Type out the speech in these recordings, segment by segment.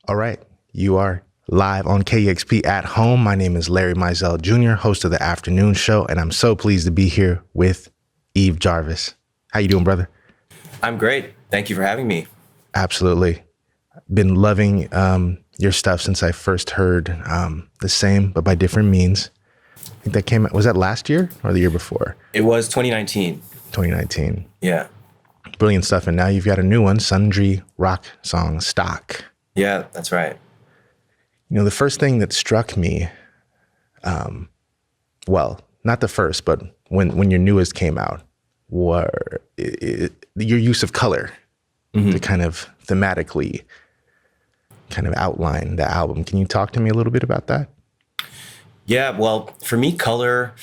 All right. You are live on KEXP at home. My name is Larry Mizell Jr., host of the afternoon show, and I'm so pleased to be here with Yves Jarvis. How you doing, brother? I'm great. Thank you for having me. Absolutely. Been loving your stuff since I first heard The Same, but by Different Means. I think that was that last year or the year before? It was 2019. 2019. Yeah. Brilliant stuff. And now you've got a new one, Sundry Rock Song Stock. Yeah, that's right. You know, the first thing that struck me, well, not the first, but when your newest came out, were your use of color to kind of thematically kind of outline the album. Can you talk to me a little bit about that? Yeah, well, for me, color,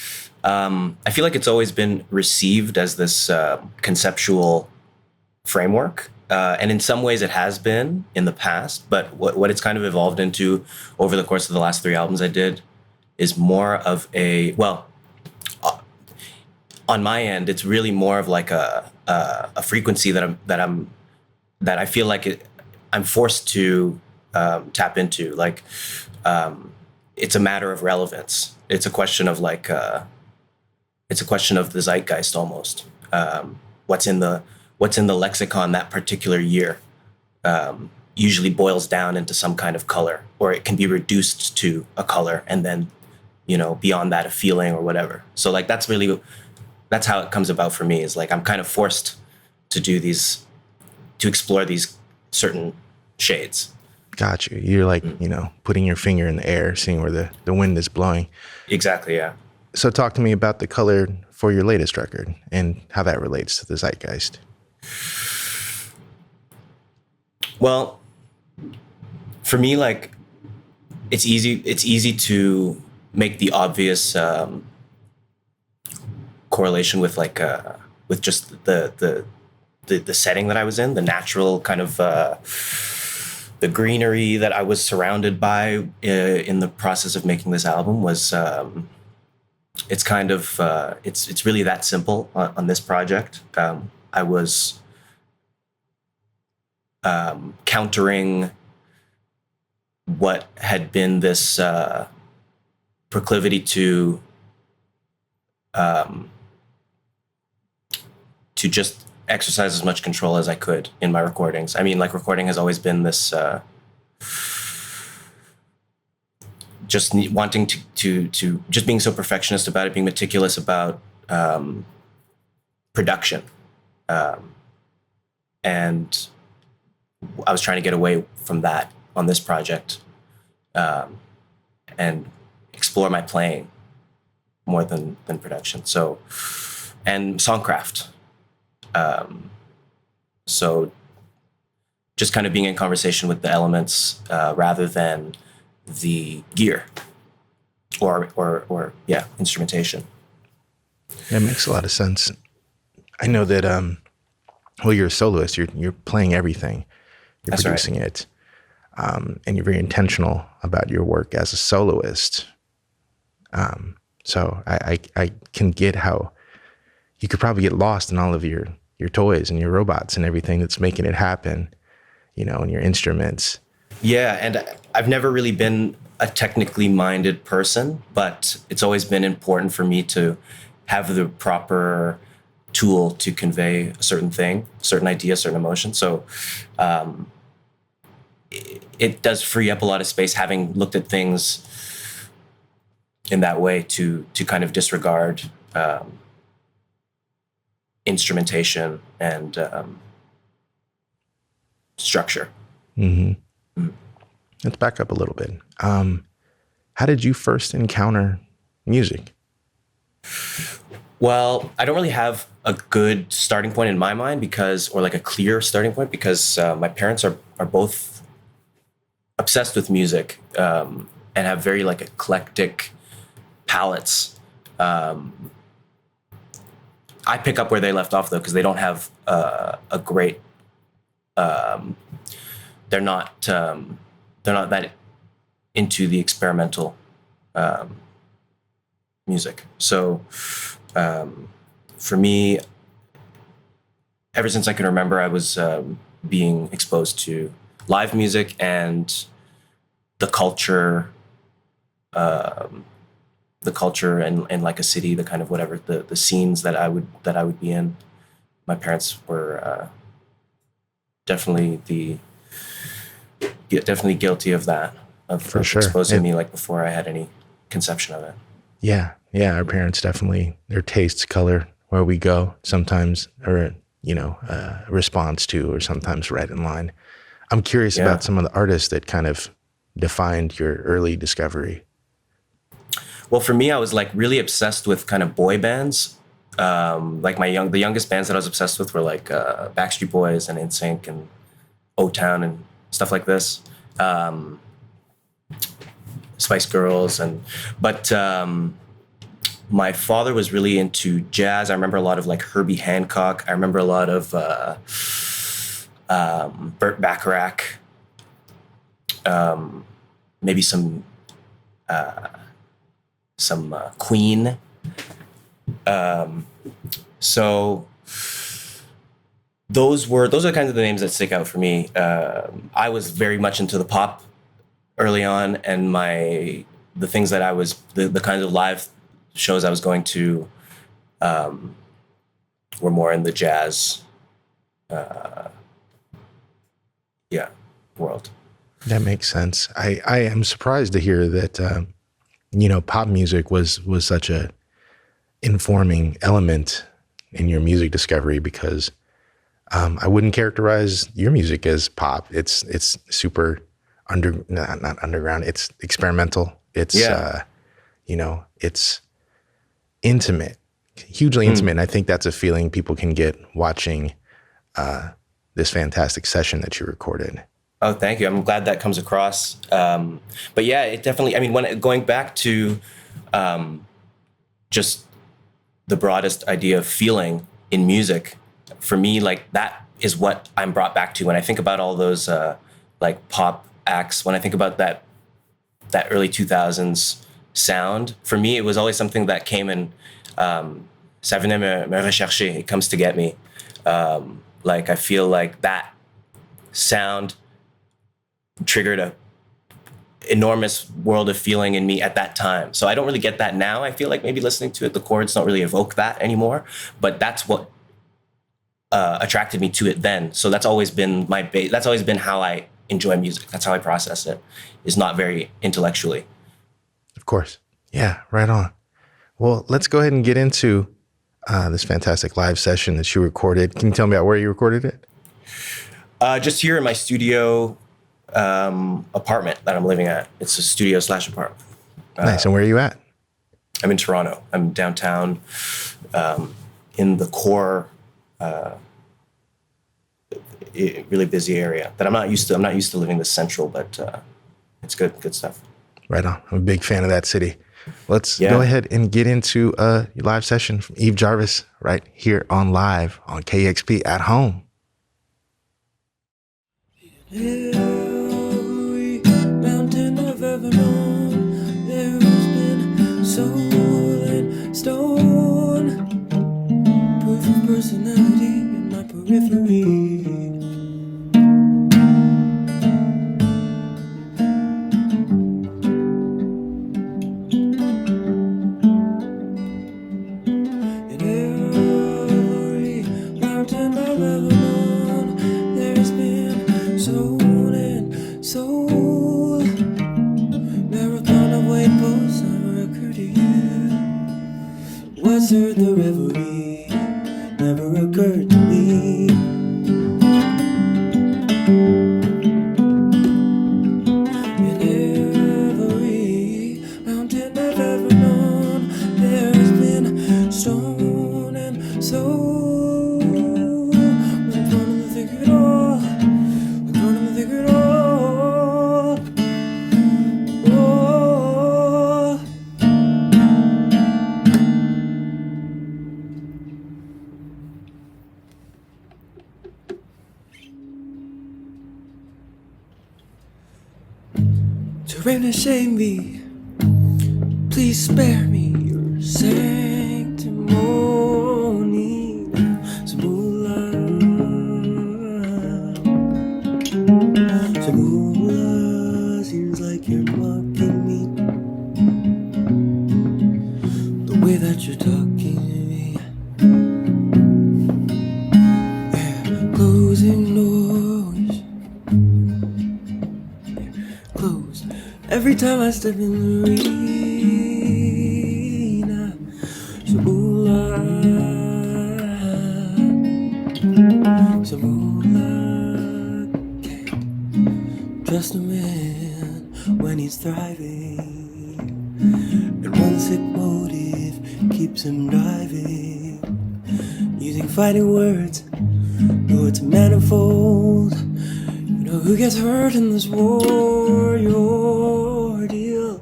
I feel like it's always been received as this conceptual framework. And in some ways it has been in the past, but what it's kind of evolved into over the course of the last 3 albums I did is more of on my end, it's really more of like a frequency that I feel like I'm forced to tap into. Like, it's a matter of relevance. It's a question of it's a question of the zeitgeist almost. What's in the lexicon that particular year usually boils down into some kind of color, or it can be reduced to a color and then, beyond that, a feeling or whatever. So like, that's how it comes about for me, is like, I'm kind of forced to explore these certain shades. Got you. You're like, putting your finger in the air, seeing where the wind is blowing. Exactly. Yeah. So talk to me about the color for your latest record and how that relates to the zeitgeist. Well, for me, like, it's easy to make the obvious correlation with with just the setting that I was in, the natural kind of the greenery that I was surrounded by in the process of making this album was it's kind of it's really that simple on this project. I was countering what had been this proclivity to just exercise as much control as I could in my recordings. I mean, like, recording has always been this just wanting to just being so perfectionist about it, being meticulous about production, and I was trying to get away from that on this project, and explore my playing more than production. So, and songcraft. So just kind of being in conversation with the elements rather than the gear or instrumentation. That makes a lot of sense. I know that you're a soloist. You're playing everything. You're That's producing right. it, and you're very intentional about your work as a soloist. So I can get how you could probably get lost in all of your toys and your robots and everything that's making it happen, and your instruments. Yeah, and I've never really been a technically minded person, but it's always been important for me to have the proper tool to convey a certain thing, a certain idea, a certain emotion. So it does free up a lot of space, having looked at things in that way, to kind of disregard instrumentation and structure. Mm-hmm. Mm. Let's back up a little bit. How did you first encounter music? Well, I don't really have a good starting point in my mind or like a clear starting point, because my parents are both obsessed with music and have very like eclectic palettes. I pick up where they left off, though, because they don't have a great. They're not that into the experimental music. So for me, ever since I can remember, I was being exposed to live music and the culture, and like a city, the kind of whatever the scenes that I would be in. My parents were definitely definitely guilty of that, For of sure. exposing me like before I had any conception of it. Yeah. Yeah. Our parents definitely, their tastes color where we go sometimes, or, response to, or sometimes right in line. I'm curious Yeah. about some of the artists that kind of defined your early discovery. Well, for me, I was like really obsessed with kind of boy bands. Like the youngest bands that I was obsessed with were like Backstreet Boys and NSYNC and O-Town and stuff like this. Spice Girls but my father was really into jazz. I remember a lot of like Herbie Hancock. I remember a lot of Burt Bacharach. Maybe some Queen. So those are kind of the names that stick out for me. I was very much into the pop early on, and the things that I was the kinds of live shows I was going to were more in the jazz world. That makes sense. I am surprised to hear that, pop music was such a informing element in your music discovery, because I wouldn't characterize your music as pop. It's super not underground. It's experimental. It's, it's intimate, hugely intimate. And I think that's a feeling people can get watching this fantastic session that you recorded. Oh, thank you. I'm glad that comes across. But yeah, it definitely, I mean, going back to just the broadest idea of feeling in music, for me, like that is what I'm brought back to when I think about all those like pop acts. When I think about that early 2000s sound, for me, it was always something that came in, ça venait me rechercher, it comes to get me. Like I feel like that sound triggered a enormous world of feeling in me at that time. So I don't really get that now. I feel like maybe listening to it, the chords don't really evoke that anymore, but that's what attracted me to it then. So that's always been that's always been how I enjoy music. That's how I process it, is not very intellectually. Of course. Yeah, right on. Well, let's go ahead and get into this fantastic live session that you recorded. Can you tell me about where you recorded it? Just here in my studio apartment that I'm living at. It's a studio / apartment. Nice. And where are you at? I'm in Toronto. I'm downtown, in the core, really busy area that I'm not used to. I'm not used to living this central, but it's good stuff. Right on. I'm a big fan of that city. Let's go ahead and get into your live session from Yves Jarvis right here on live on KEXP at home. Every mountain I've ever known, there has been soul and stone, proof of personality in my periphery. In every mountain I've ever known, there has been soul and soul. Marathon of weight posts never occurred to you. What's heard the reverie never occurred to me. In every mountain I've ever known, there has been stone and soul. When in front of the thick of it all, in front of the thick of it all. Oh. To rain and shame me, please spare me your sanctimony. Semula, Semula seems like like you're mocking me. The way that you're talking to me. Closing doors. Closed. Every time I step in the arena. Semula, can't trust a man when he's thriving, and one sick motive keeps him driving, using fighting words, though it's manifold. You know who gets hurt in this war? Your deal.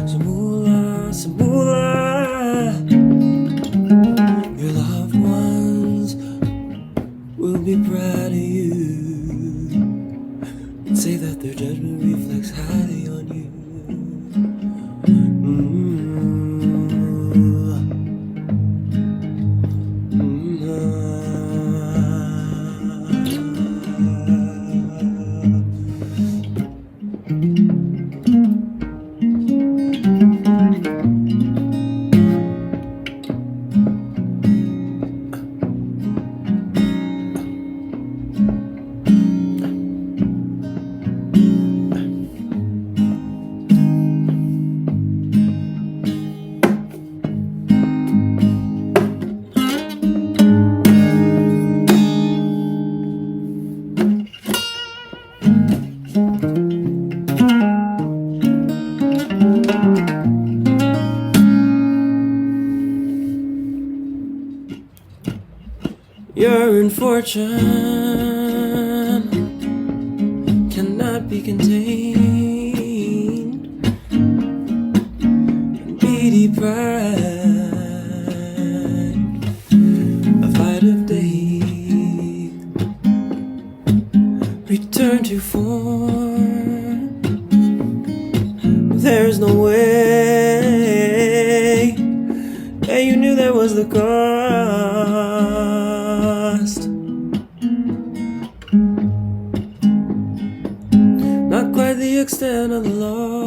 Semula, Semula. Your loved ones will be proud of you and say that their judgment reflects highly on you. Your fortune cannot be contained and be deprived. A fight of day, return to form. There's no way, and you knew there was the cost. Not quite the extent of the loss.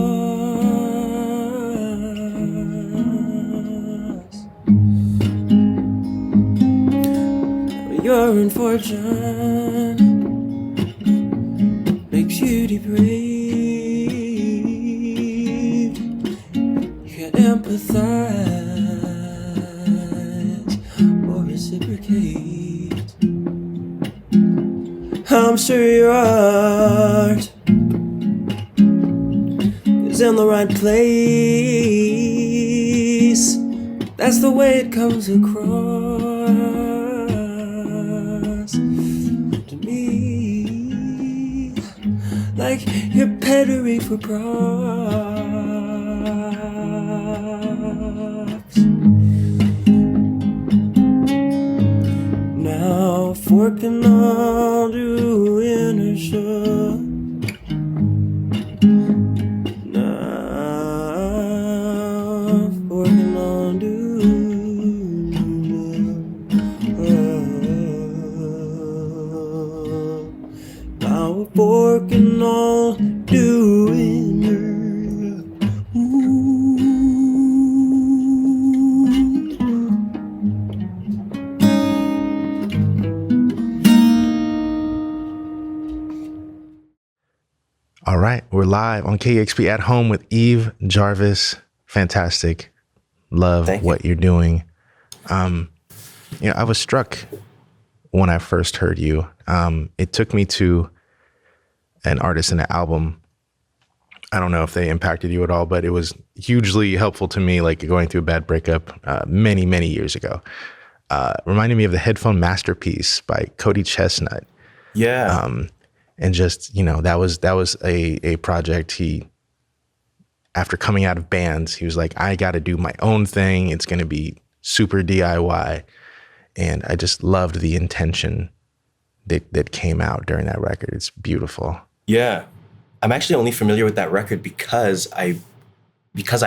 Your unfortune makes you depraved. You can't empathize or reciprocate. I'm sure your art is in the right place. That's the way it comes across to me, like you're peddling for props. Now forking all to inertia. Now forking on to now we're forking all doing All right, we're live on KEXP at home with Yves Jarvis. Fantastic. Love Thank you. what you're doing. I was struck when I first heard you. It took me to an artist and an album. I don't know if they impacted you at all, but it was hugely helpful to me, like going through a bad breakup many, many years ago. Reminded me of the Headphone Masterpiece by Cody Chestnut. Yeah. And just, that was a project. He, after coming out of bands, he was like, I got to do my own thing. It's going to be super DIY. And I just loved the intention that came out during that record. It's beautiful. Yeah. I'm actually only familiar with that record because I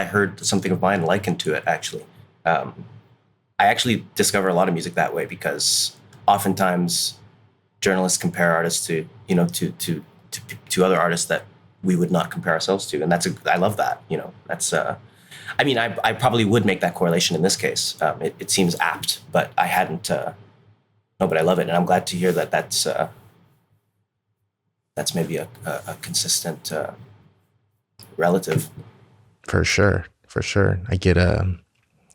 heard something of mine likened to it, actually. I actually discover a lot of music that way because oftentimes journalists compare artists to other artists that we would not compare ourselves to. And I love that, that's, I mean, I probably would make that correlation in this case. It seems apt, but I hadn't, no, but I love it. And I'm glad to hear that that's maybe a consistent relative. For sure.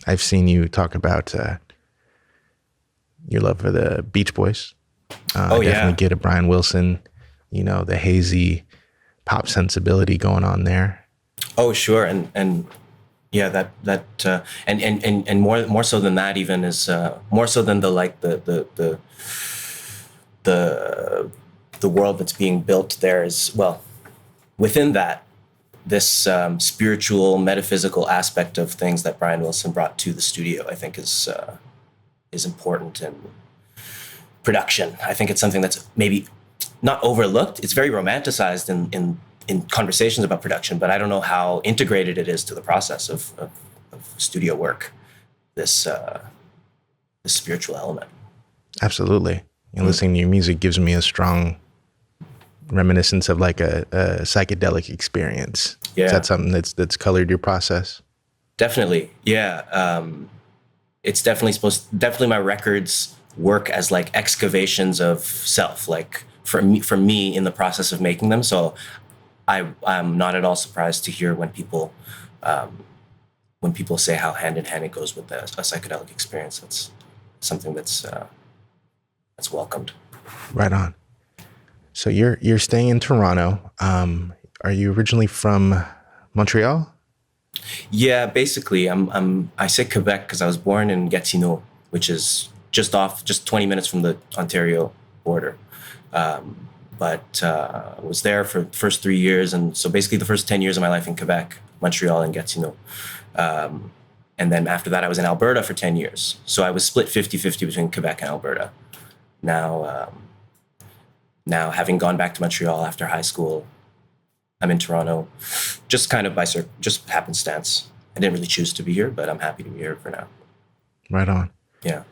I've seen you talk about your love for the Beach Boys. I definitely get a Brian Wilson, the hazy pop sensibility going on there. Oh, sure. And yeah, that and more so than that even is more so than the world that's being built there is, well, within that, this spiritual, metaphysical aspect of things that Brian Wilson brought to the studio, I think is important in production. I think it's something that's maybe not overlooked. It's very romanticized in conversations about production, but I don't know how integrated it is to the process of studio work, this spiritual element. Absolutely. Listening to your music gives me a strong reminiscence of like a psychedelic experience. Yeah. Is that something that's colored your process? Definitely. Yeah. It's definitely my records work as like excavations of self, like for me in the process of making them. So I'm not at all surprised to hear when people say how hand in hand it goes with a psychedelic experience. That's something that's welcomed. Right on. So you're staying in Toronto. Are you originally from Montreal? Yeah, basically, I say Quebec because I was born in Gatineau, which is just 20 minutes from the Ontario border. But I was there for the first 3 years, and so basically the first 10 years of my life in Quebec, Montreal, and Gatineau. And then after that, I was in Alberta for 10 years. So I was split 50-50 between Quebec and Alberta. Now having gone back to Montreal after high school, I'm in Toronto, just kind of just happenstance. I didn't really choose to be here, but I'm happy to be here for now. Right on. Yeah.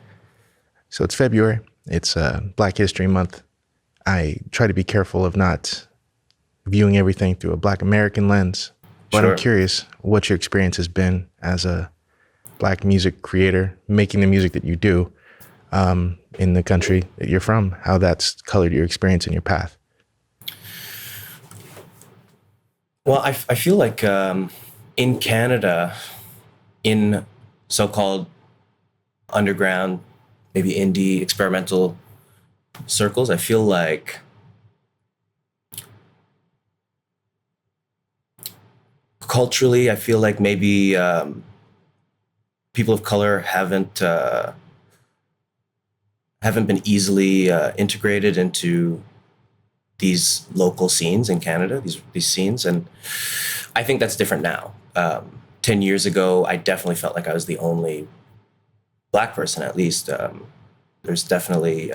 So it's February. It's Black History Month. I try to be careful of not viewing everything through a Black American lens. But Sure. I'm curious what your experience has been as a Black music creator, making the music that you do in the country that you're from, how that's colored your experience and your path. Well, I feel like in Canada, in so-called underground, maybe indie experimental circles, I feel like culturally, I feel like maybe people of color haven't been easily integrated into these local scenes in Canada, these scenes. And I think that's different now. 10 years ago, I definitely felt like I was the only Black person, at least. There's definitely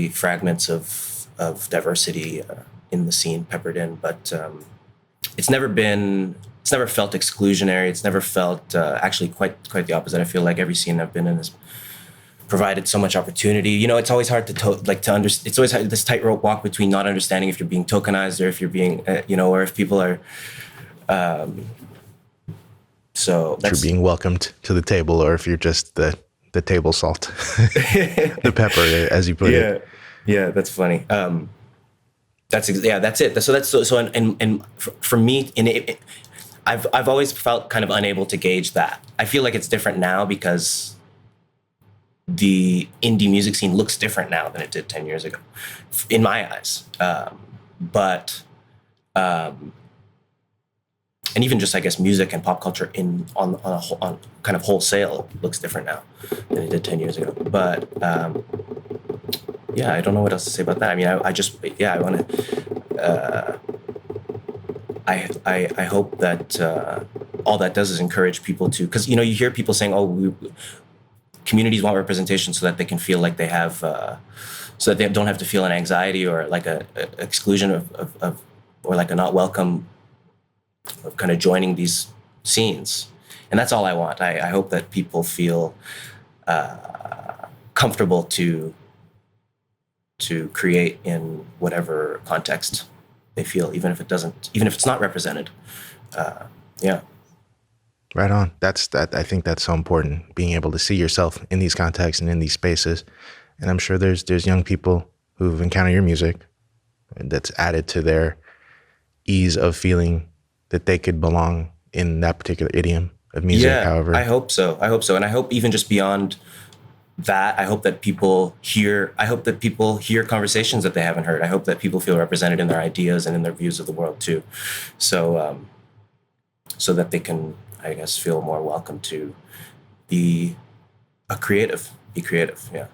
fragments of diversity in the scene peppered in, but it's never felt exclusionary. It's never felt actually quite the opposite. I feel like every scene I've been in has provided so much opportunity. It's always hard to understand. It's always this tightrope walk between not understanding if you're being tokenized or if you're being, or if people are. So that's, if you're being welcomed to the table, or if you're just the table salt, the pepper, as you put it. Yeah, that's funny. That's it. So and for me, I've always felt kind of unable to gauge that. I feel like it's different now because the indie music scene looks different now than it did 10 years ago, in my eyes. And even just, I guess, music and pop culture on kind of wholesale looks different now than it did 10 years ago. But yeah, I don't know what else to say about that. I mean, I want to. I hope that all that does is encourage people to, because you hear people saying, "Oh, communities want representation so that they can feel like they have, so that they don't have to feel an anxiety or like a exclusion of or like a not welcome of kind of joining these scenes." And that's all I want. I hope that people feel comfortable to to create in whatever context they feel, even if it's not represented. Yeah. Right on. I think that's so important, being able to see yourself in these contexts and in these spaces. And I'm sure there's young people who've encountered your music that's added to their ease of feeling that they could belong in that particular idiom of music. Yeah, However, I hope so. And I hope even just beyond that, I hope that people hear conversations that they haven't heard. I hope that people feel represented in their ideas and in their views of the world too. So, so that they can, I guess, feel more welcome to be creative. Yeah.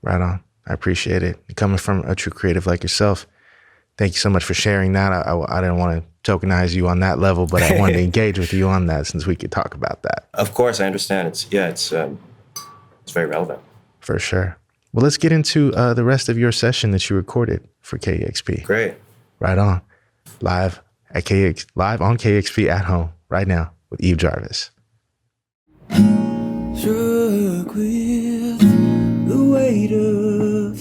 right on. I appreciate it. Coming from a true creative like yourself, thank you so much for sharing that. I didn't want to tokenize you on that level, but I wanted to engage with you on that since we could talk about that. Of course, I understand. It's very relevant. For sure. Well, let's get into the rest of your session that you recorded for KEXP. Great. Right on. Live on KEXP at home right now with Yves Jarvis. Struck with the weight of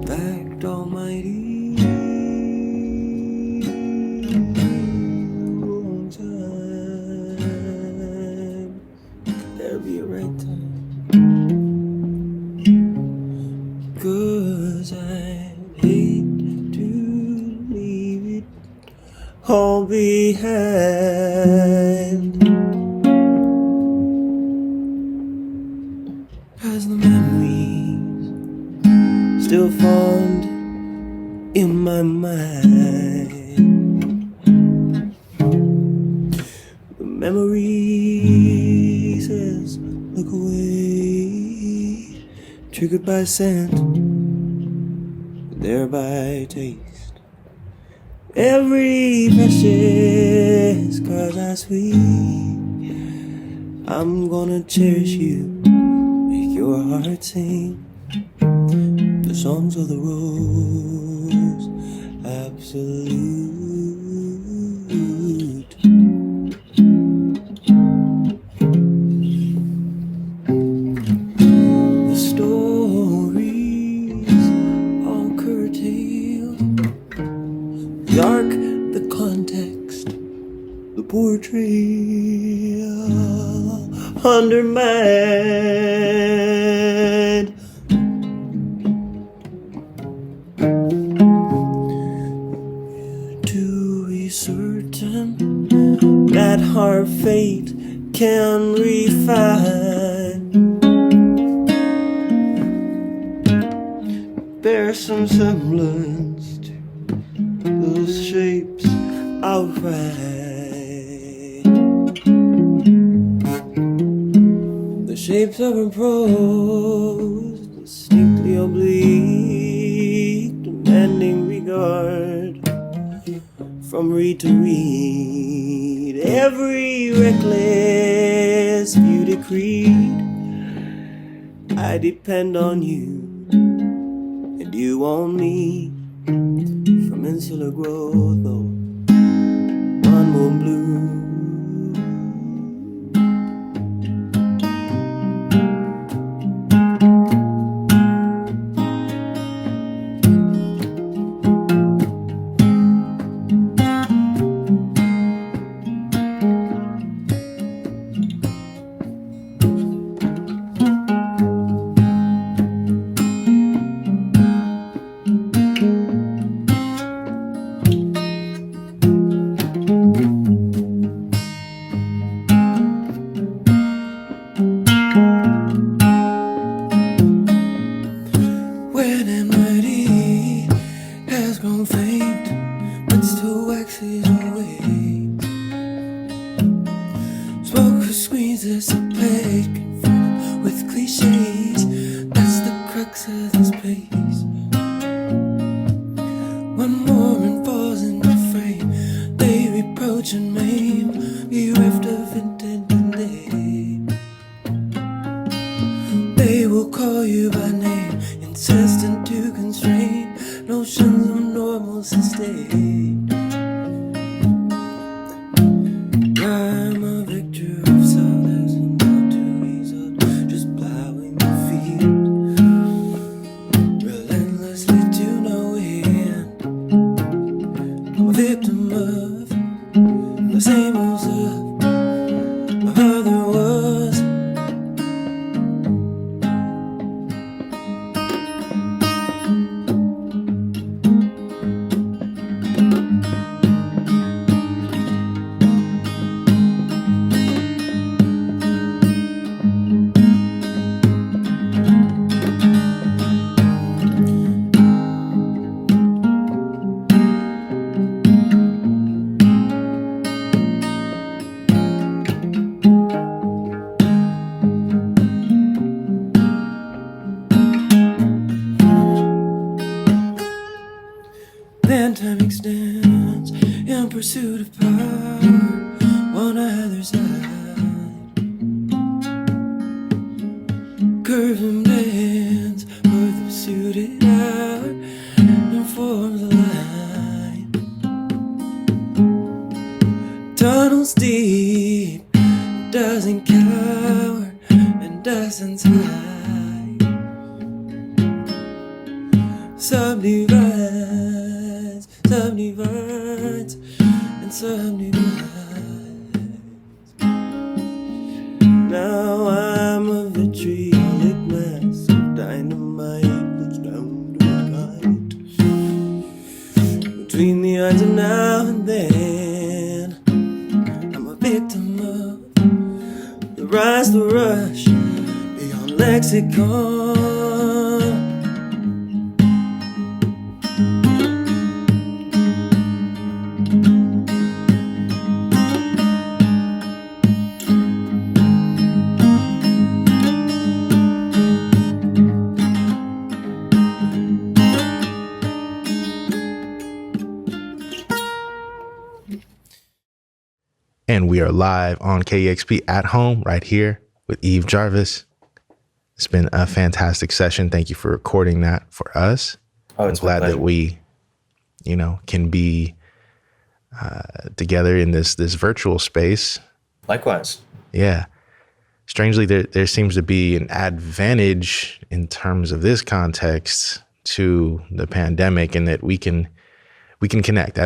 fact almighty. Wrong time. Could there be a right time? 'Cause I hate to leave it all behind. As the memories still fond in my mind, the memory says look away, triggered by scent, thereby taste. Every precious cause I sweet, I'm gonna cherish you, make your heart sing the songs of the rose, absolute. The stories all curtailed, the arc, the context, the portrayal undermined. To be certain that our fate can refine, bear some semblance to those shapes outright. The shapes are in prose, distinctly oblique, demanding regard from reed to reed. Every reckless view decreed, I depend on you and you on me. From insular growth, though one moon blue. When enmity has grown faint, but still waxes away. Smoke squeezes a plague with cliches. That's the crux of this place. One more and falls in the frame. They reproach and maim, bereft of intent and name. They will call you by name, insistent to constrain notions of normal sustain. I'm a victor of solace and not to result, just plowing the field. time extends in pursuit of power on either side. Curving blends, both suited out and forms a line. Tunnels deep, doesn't cower and doesn't hide. Subdivides, subdivides, and subdivides. Now I'm a vitriolic mass of dynamite that's down to a kite. Between the odds of now and then, I'm a victim of the rise, the rush, beyond lexicon. And we are live on KEXP at home right here with Yves Jarvis. It's been a fantastic session. Thank you for recording that for us. Oh, I'm glad that we, can be together in this virtual space. Likewise. Yeah. Strangely, there seems to be an advantage in terms of this context to the pandemic, in that we can connect.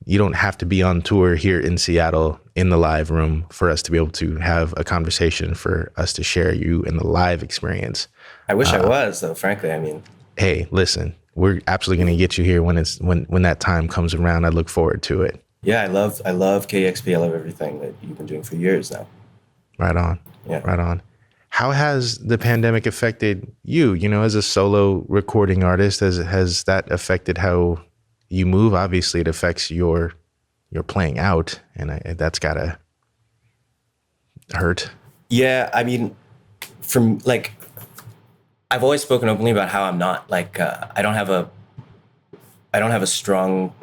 You don't have to be on tour here in Seattle in the live room for us to be able to have a conversation, for us to share you in the live experience. I wish I was, though, frankly. I mean, hey, listen, we're absolutely going to get you here when that time comes around. I look forward to it. yeah, I love KEXP. I love everything that you've been doing for years now. Right on. Yeah. Right on. How has the pandemic affected you, as a solo recording artist? Has that affected how you move? Obviously, it affects your playing out, and that's gotta hurt. Yeah, I mean, I've always spoken openly about how I'm not I don't have a strong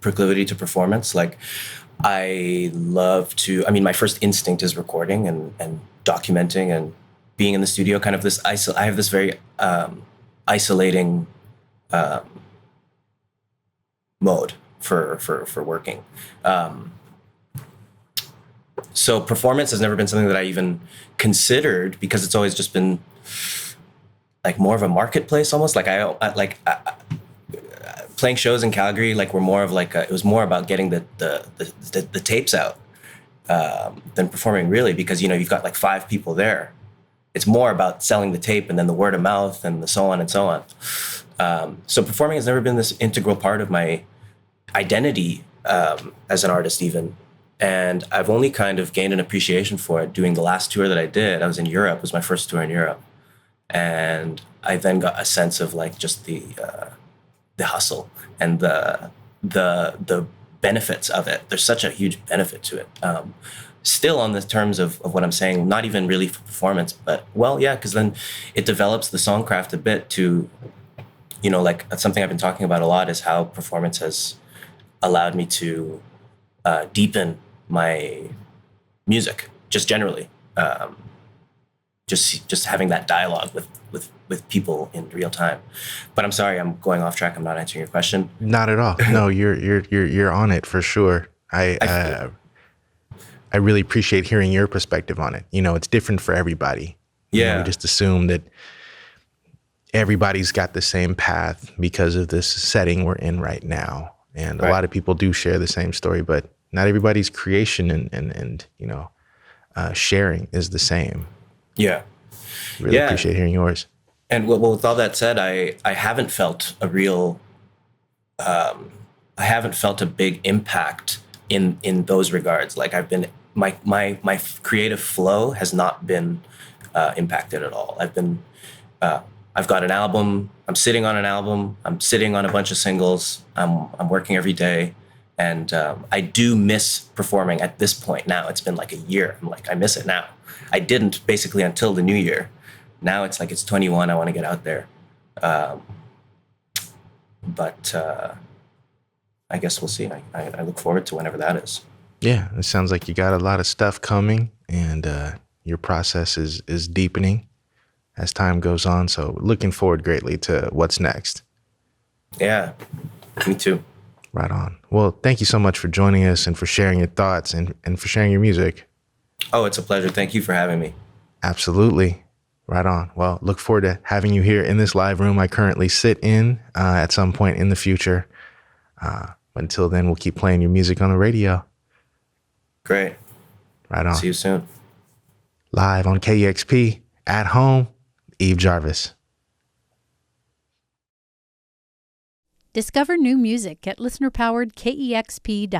proclivity to performance. I love to. I mean, my first instinct is recording and documenting and being in the studio. Kind of this. I have this very isolating mode for working. So performance has never been something that I even considered, because it's always just been more of a marketplace almost. Playing shows in Calgary, were more of it was more about getting the tapes out than performing, really, because you've got 5 people there. It's more about selling the tape and then the word of mouth and the so on and so on. So performing has never been this integral part of my identity as an artist even. And I've only kind of gained an appreciation for it doing the last tour that I did. I was in Europe. It was my first tour in Europe. And I then got a sense of just the hustle and the benefits of it. There's such a huge benefit to it. Still on the terms of what I'm saying, not even really for performance, but because then it develops the songcraft a bit to, that's something I've been talking about a lot, is how performance has allowed me to deepen my music, just generally. Just having that dialogue with people in real time. But I'm sorry, I'm going off track. I'm not answering your question. Not at all. No, you're on it for sure. I really appreciate hearing your perspective on it. It's different for everybody. Yeah. We just assume that everybody's got the same path because of this setting we're in right now. And a lot of people do share the same story, but not everybody's creation and sharing is the same. Yeah. Really appreciate hearing yours. And with all that said, I haven't felt a real, I haven't felt a big impact in those regards. I've been, my creative flow has not been impacted at all. I've got an album. I'm sitting on an album. I'm sitting on a bunch of singles. I'm working every day, and I do miss performing at this point now. It's been a year. I miss it now. I didn't basically until the new year. Now it's it's 21. I want to get out there. But I guess we'll see. I look forward to whenever that is. Yeah, it sounds like you got a lot of stuff coming, and your process is deepening as time goes on. So looking forward greatly to what's next. Yeah, me too. Right on. Well, thank you so much for joining us and for sharing your thoughts and for sharing your music. Oh, it's a pleasure. Thank you for having me. Absolutely. Right on. Well, look forward to having you here in this live room I currently sit in at some point in the future. Until then, we'll keep playing your music on the radio. Great. Right on. See you soon. Live on KEXP, at home, Yves Jarvis. Discover new music at listener-powered KEXP.org.